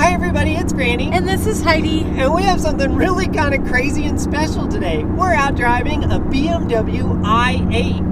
Hi everybody, it's Granny. And this is Heidi. And we have something really kind of crazy and special today. We're out driving a BMW i8.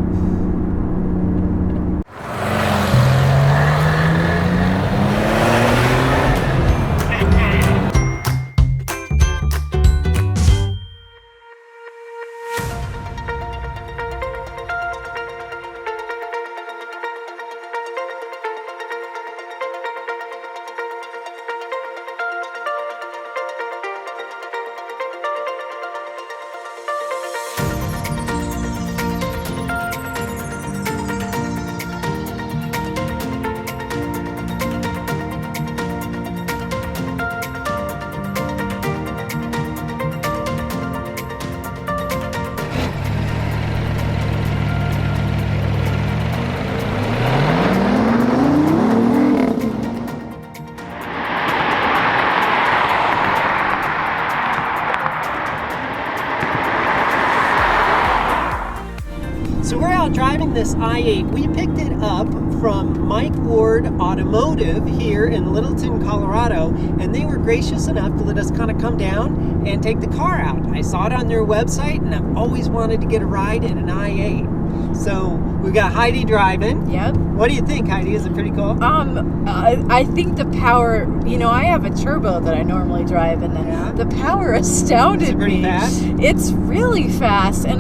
So we're out driving this i8. We picked it up from Mike Ward Automotive here in Littleton, Colorado, and they were gracious enough to let us kind of come down and take the car out. I saw it on their website, and I've always wanted to get a ride in an i8. So we've got Heidi driving. Yep. What do you think, Heidi? Is it pretty cool? I think the power, I have a turbo that I normally drive, and the power astounded Is it pretty me. fast? It's really fast, and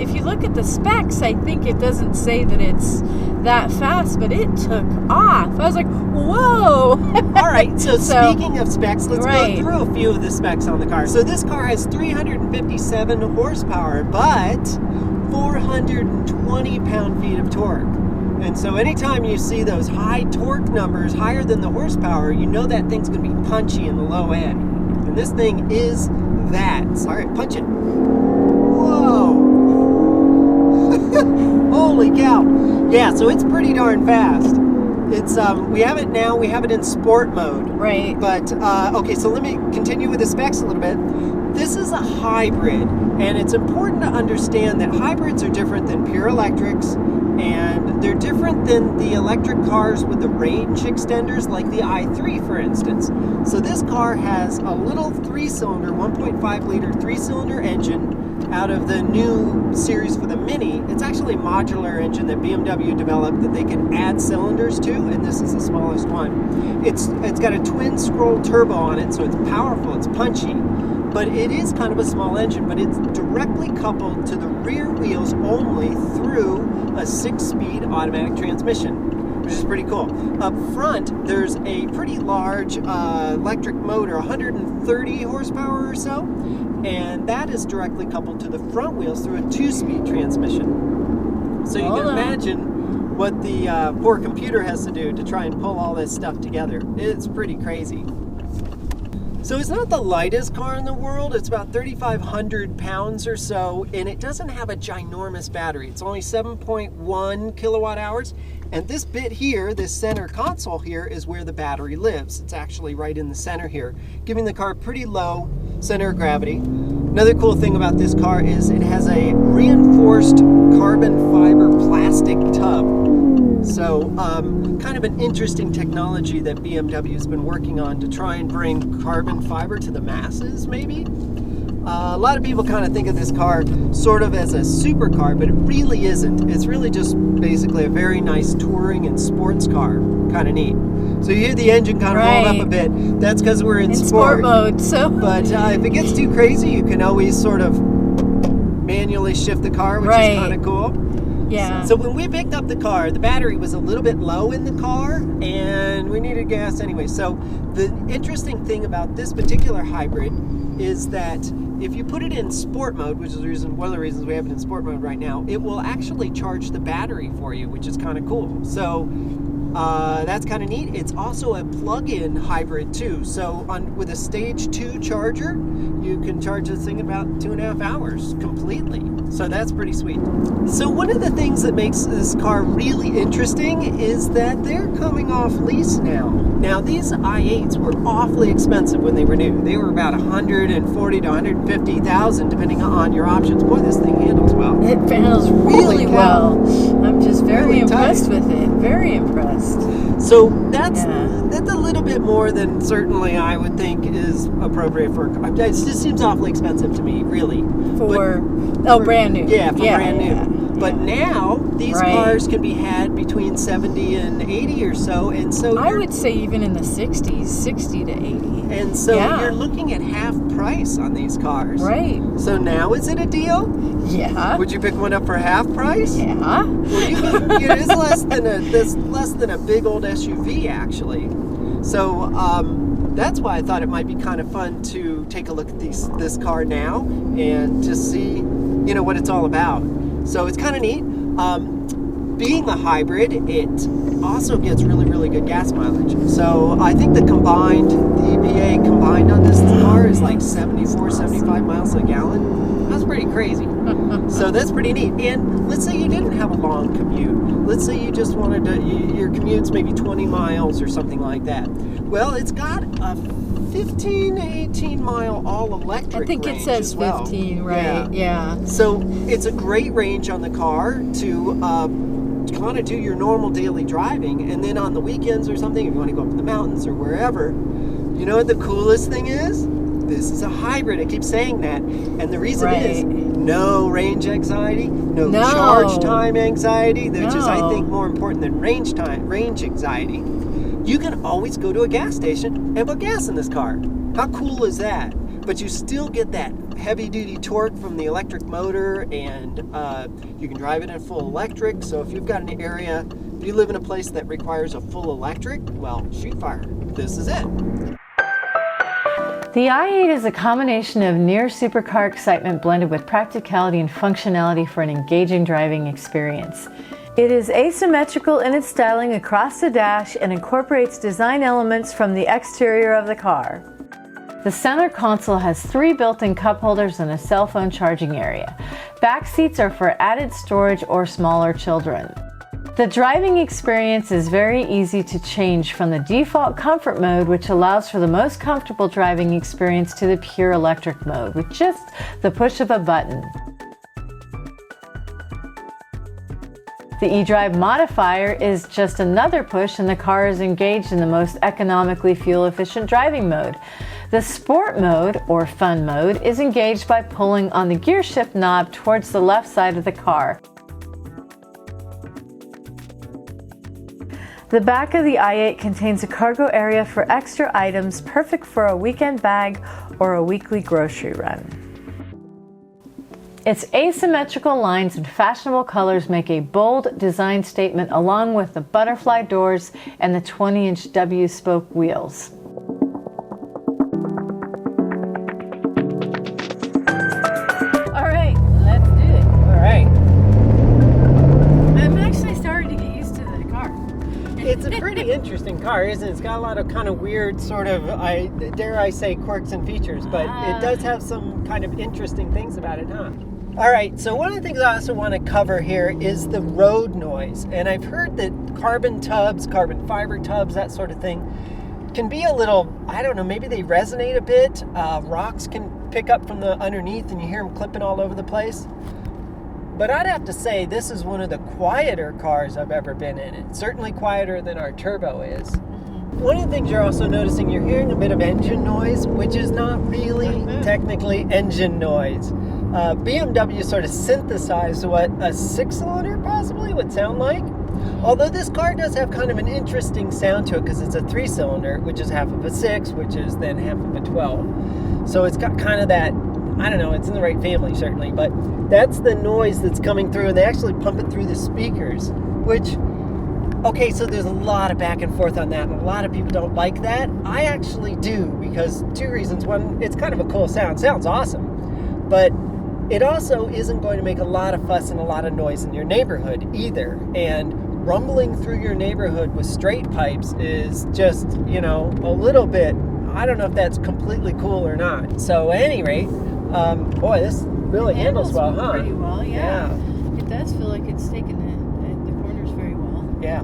if you look at the specs, I think it doesn't say that it's that fast, but it took off. I was like, whoa. All right, so speaking of specs, let's right. go through a few of the specs on the car. So this car has 357 horsepower, but 420 pound-feet of torque. And so anytime you see those high torque numbers, higher than the horsepower, you know that thing's going to be punchy in the low end. And this thing is that. All right, punch it. Whoa. Holy cow. Yeah, so it's pretty darn fast. It's we have it in sport mode. Right. But okay, so let me continue with the specs a little bit. This is a hybrid, and it's important to understand that hybrids are different than pure electrics, and they're different than the electric cars with the range extenders like the i3, for instance. So this car has a little 3-cylinder, 1.5 liter 3-cylinder engine out of the new series for the Mini. It's actually a modular engine that BMW developed that they can add cylinders to, and this is the smallest one. It's got a twin scroll turbo on it, so it's powerful, it's punchy, but it is kind of a small engine, but it's directly coupled to the rear wheels only through a 6-speed automatic transmission, which is pretty cool. Up front, there's a pretty large electric motor, 130 horsepower or so, and that is directly coupled to the front wheels through a 2-speed transmission. So you can imagine what the poor computer has to do to try and pull all this stuff together. It's pretty crazy. So it's not the lightest car in the world. It's about 3,500 pounds or so, and it doesn't have a ginormous battery. It's only 7.1 kilowatt hours. And this bit here, this center console here, is where the battery lives. It's actually right in the center here, giving the car pretty low center of gravity. Another cool thing about this car is it has a reinforced carbon fiber plastic tub. So kind of an interesting technology that BMW has been working on to try and bring carbon fiber to the masses, maybe. A lot of people kind of think of this car sort of as a supercar, but it really isn't. It's really just basically a very nice touring and sports car. Kind of neat. So you hear the engine kind of roll up a bit. That's because we're in sport mode. So, but if it gets too crazy, you can always sort of manually shift the car, which is kind of cool. Yeah. So when we picked up the car, the battery was a little bit low in the car, and we needed gas anyway. So the interesting thing about this particular hybrid is that if you put it in sport mode, which is one of the reasons we have it in sport mode right now, it will actually charge the battery for you, which is kind of cool. So that's kind of neat. It's also a plug-in hybrid too. So with a stage 2 charger, you can charge this thing in about 2.5 hours completely. So that's pretty sweet. So one of the things that makes this car really interesting is that they're coming off lease now. Now these i8s were awfully expensive when they were new. They were about $140,000 to $150,000 depending on your options. Boy, this thing handles well. It handles really well. I'm just very impressed with it. Very impressed. So that's a little bit bit more than certainly I would think is appropriate for a car. It just seems awfully expensive to me, really. Brand new. Yeah, brand new. Yeah. But now these cars can be had between 70 and 80 or so, and so I would say even in the 60s, 60 to 80. And so you're looking at half price on these cars. Right. So now is it a deal? Yeah. Would you pick one up for half price? Yeah. Well, it is less than a big old SUV actually. So that's why I thought it might be kind of fun to take a look at this car now and to see, what it's all about. So it's kind of neat. Being a hybrid, it also gets really, really good gas mileage. So I think the EPA combined on this car is like 74, 75 miles a gallon. That's pretty crazy. So that's pretty neat. And let's say you didn't have a long commute. Let's say you just wanted to, your commute's maybe 20 miles or something like that. Well, it's got a 15 to 18 mile all-electric I think it range says as well. 15, right? Yeah. So it's a great range on the car to kind of do your normal daily driving, and then on the weekends or something, if you want to go up in the mountains or wherever, you know what the coolest thing is? This is a hybrid. I keep saying that, and the reason is no range anxiety, no charge time anxiety, which is I think more important than range anxiety. You can always go to a gas station and put gas in this car. How cool is that? But you still get that heavy-duty torque from the electric motor, and you can drive it in full electric. So if you've got an area, if you live in a place that requires a full electric, well, shoot fire. This is it. The i8 is a combination of near supercar excitement blended with practicality and functionality for an engaging driving experience. It is asymmetrical in its styling across the dash and incorporates design elements from the exterior of the car. The center console has 3 built-in cup holders and a cell phone charging area. Back seats are for added storage or smaller children. The driving experience is very easy to change from the default comfort mode, which allows for the most comfortable driving experience, to the pure electric mode with just the push of a button. The eDrive modifier is just another push and the car is engaged in the most economically fuel-efficient driving mode. The Sport mode, or Fun mode, is engaged by pulling on the gear shift knob towards the left side of the car. The back of the i8 contains a cargo area for extra items, perfect for a weekend bag or a weekly grocery run. Its asymmetrical lines and fashionable colors make a bold design statement, along with the butterfly doors and the 20-inch W-spoke wheels. All right, let's do it. All right. I'm actually starting to get used to the car. It's a pretty interesting car, isn't it? It's got a lot of kind of weird sort of, dare I say, quirks and features, but it does have some kind of interesting things about it, huh? All right, so one of the things I also want to cover here is the road noise. And I've heard that carbon tubs, carbon fiber tubs, that sort of thing, can be a little, I don't know, maybe they resonate a bit. Rocks can pick up from the underneath and you hear them clipping all over the place. But I'd have to say this is one of the quieter cars I've ever been in. It's certainly quieter than our turbo is. One of the things you're also noticing, you're hearing a bit of engine noise, which is not really technically engine noise. BMW sort of synthesized what a 6-cylinder possibly would sound like. Although this car does have kind of an interesting sound to it because it's a 3-cylinder, which is half of a 6, which is then half of a 12. So it's got kind of that, I don't know, it's in the right family certainly, but that's the noise that's coming through, and they actually pump it through the speakers, which, okay, so there's a lot of back and forth on that, and a lot of people don't like that. I actually do, because 2 reasons. One, it's kind of a cool sound. Sounds awesome. But it also isn't going to make a lot of fuss and a lot of noise in your neighborhood either. And rumbling through your neighborhood with straight pipes is just, a little bit, I don't know if that's completely cool or not. So at any rate, boy, this really handles well, huh? Pretty well, yeah. It does feel like it's taking the corners very well. Yeah.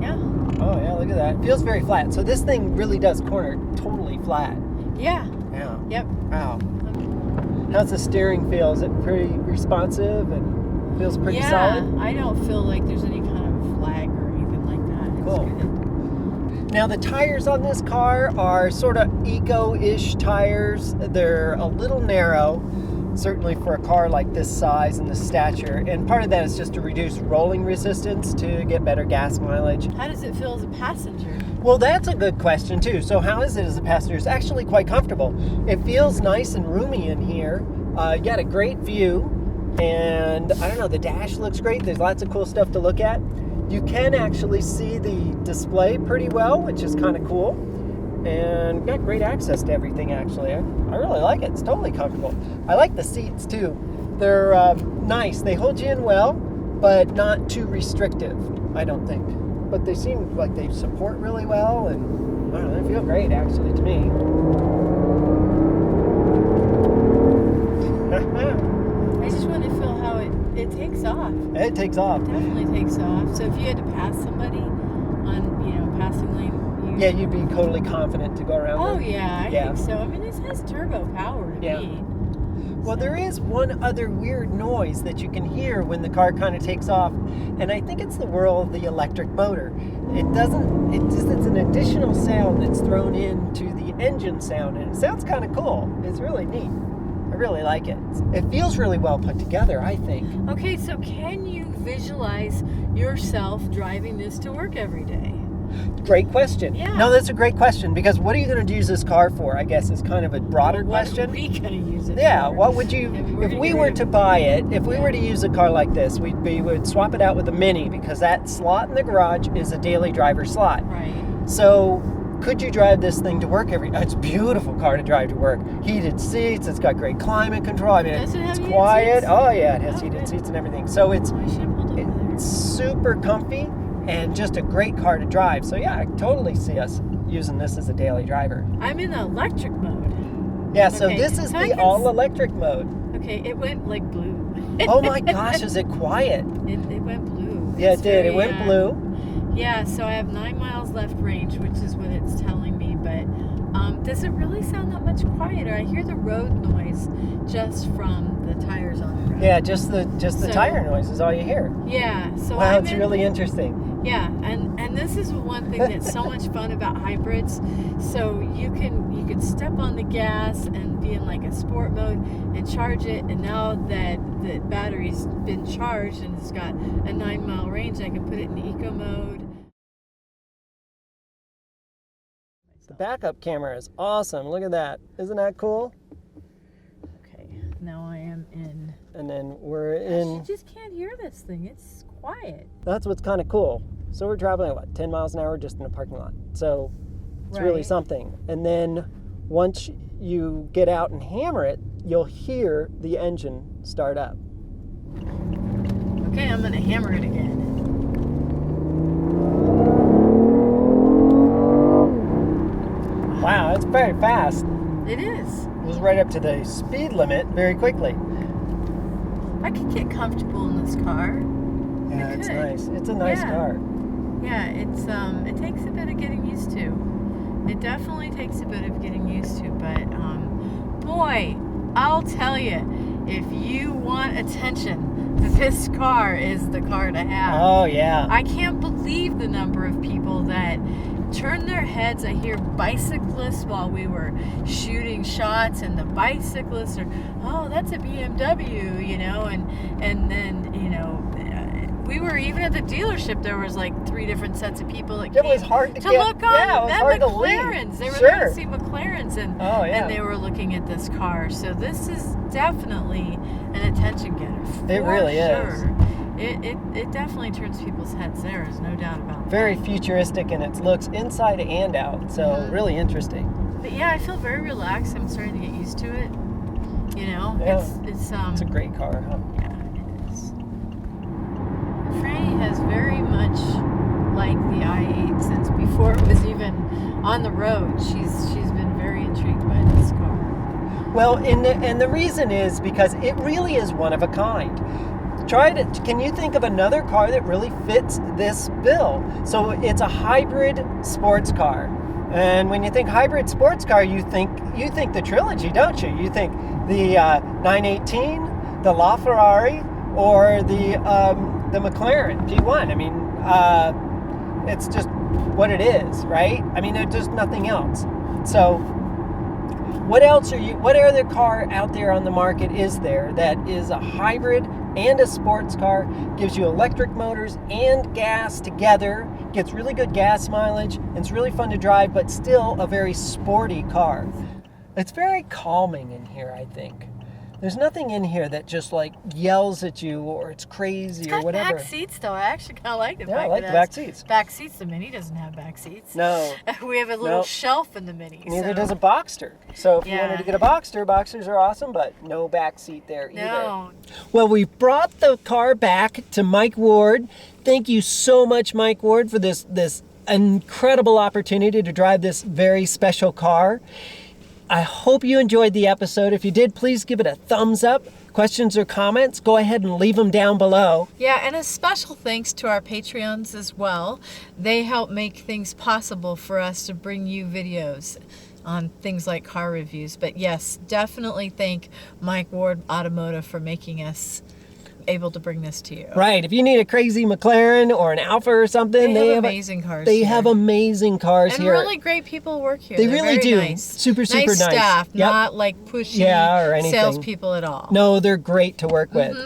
Yeah. Oh, yeah, look at that. It feels very flat. So this thing really does corner totally flat. Yeah. Yeah. Yep. Wow. How's the steering feel? Is it pretty responsive and feels pretty solid? I don't feel like there's any kind of lag or anything like that. It's Cool. good. Now the tires on this car are sort of eco-ish tires. They're a little narrow, certainly for a car like this size and this stature. And part of that is just to reduce rolling resistance to get better gas mileage. How does it feel as a passenger? Well, that's a good question too. So how is it as a passenger? It's actually quite comfortable. It feels nice and roomy in here. You got a great view, and I don't know, the dash looks great. There's lots of cool stuff to look at. You can actually see the display pretty well, which is kind of cool. And got great access to everything, actually. I really like it. It's totally comfortable. I like the seats, too. They're nice. They hold you in well, but not too restrictive, I don't think. But they seem like they support really well, and I don't know, they feel great, actually, to me. I just want to feel how it takes off. It takes off. It definitely takes off. So if you had to pass somebody on, passing lane, you'd be totally confident to go around. Oh, them. yeah, I think so. I mean, this has turbo power to me. Well, there is one other weird noise that you can hear when the car kind of takes off, and I think it's the whirl of the electric motor. It's an additional sound that's thrown into the engine sound, and it sounds kind of cool. It's really neat. I really like it. It feels really well put together, I think. Okay, so can you visualize yourself driving this to work every day? Great question. Yeah. No, that's a great question, because what are you going to use this car for, I guess, is kind of a broader What question. are we going to use it Yeah, for? what would you, if we were to buy it, if we were to use a car like this, we would swap it out with a Mini, because that slot in the garage is a daily driver slot. Right. So, could you drive this thing to work it's a beautiful car to drive to work. Heated seats, it's got great climate control. I mean, Does it have it's heated quiet. seats? Oh yeah, it has Oh, heated good. seats and everything. So it's I should have pulled over there. super comfy and just a great car to drive. So yeah, I totally see us using this as a daily driver. I'm in the electric mode. Yeah, so Okay, this is so I the can all-electric mode. Okay, it went like blue. Oh my gosh, is it quiet? It went blue. Yeah, It's it did. It very, went blue. Yeah, so I have 9 miles left range, which is what it's telling me, but does it really sound that much quieter? I hear the road noise just from the tires on the road. Yeah, just the So- tire noise is all you hear. Yeah, so Wow, I'm it's in, really interesting. Yeah, and this is one thing that's so much fun about hybrids. So you can step on the gas and be in like a sport mode and charge it, and now that the battery's been charged and it's got a 9 mile range, I can put it in eco mode. The backup camera is awesome. Look at that. Isn't that cool? Okay, now I am in. And then we're You in. just can't hear this thing. It's quiet. That's what's kind of cool. So we're traveling at 10 miles an hour just in a parking lot. So it's really Right. something. And then once you get out and hammer it, you'll hear the engine start up. Okay, I'm gonna hammer it again. Wow, it's very fast. It is. It was right up to the speed limit very quickly. I could get comfortable in this car. Yeah, It it's could. nice. It's a nice Yeah. car. Yeah, it takes a bit of getting used to. It definitely takes a bit of getting used to, but boy, I'll tell you, if you want attention, this car is the car to have. Oh, yeah. I can't believe the number of people that turn their heads. I hear bicyclists while we were shooting shots, and the bicyclists are, oh, that's a BMW, and then, we were even at the dealership, there was like 3 different sets of people that It was came hard to to get- look on yeah, it was at hard to leave. McLarens. They were Sure. there to see McLarens, and Oh, yeah. and they were looking at this car. So this is definitely an attention getter. It for really sure. is. It definitely turns people's heads. There is no doubt about that. Very futuristic in its looks inside and out. So Mhm. really interesting. But yeah, I feel very relaxed. I'm starting to get used to it. Yeah. It's It's a great car, huh? yeah, it is. Franny has very much liked the i8 since before it was even on the road. She's been very intrigued by this car. Well, and the reason is because it really is one of a kind. Can you think of another car that really fits this bill? So it's a hybrid sports car. And when you think hybrid sports car, you think the trilogy, don't you? You think the 918, the LaFerrari, or the McLaren P1. I mean, it's just what it is, right? I mean, there's just nothing else. So what other car out there on the market is there that is a hybrid and a sports car, gives you electric motors and gas together, gets really good gas mileage, and it's really fun to drive, but still a very sporty car? It's very calming in here, I think. There's nothing in here that just like yells at you or it's crazy or whatever. Back seats though. I actually kind of like it. Yeah, I like the back seats. Back seats. The Mini doesn't have back seats. No. We have a little shelf in the Mini. Neither does a Boxster. So if you wanted to get a Boxster, Boxsters are awesome, but no back seat there either. No. Well, we brought the car back to Mike Ward. Thank you so much, Mike Ward, for this incredible opportunity to drive this very special car. I hope you enjoyed the episode. If you did, please give it a thumbs up. Questions or comments, go ahead and leave them down below. Yeah, and a special thanks to our Patreons as well. They help make things possible for us to bring you videos on things like car reviews. But yes, definitely thank Mike Ward Automotive for making us able to bring this to you. Right. If you need a crazy McLaren or an Alfa or something, they have amazing cars. They have amazing cars and here. And really great people work here. They They're really very do. Nice. Super nice staff, Yep. not like pushy or anything. salespeople at all. No, they're great to work with.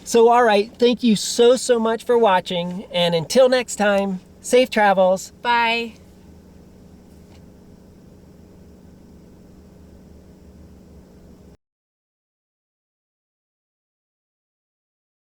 So, all right. Thank you so much for watching. And until next time, safe travels. Bye.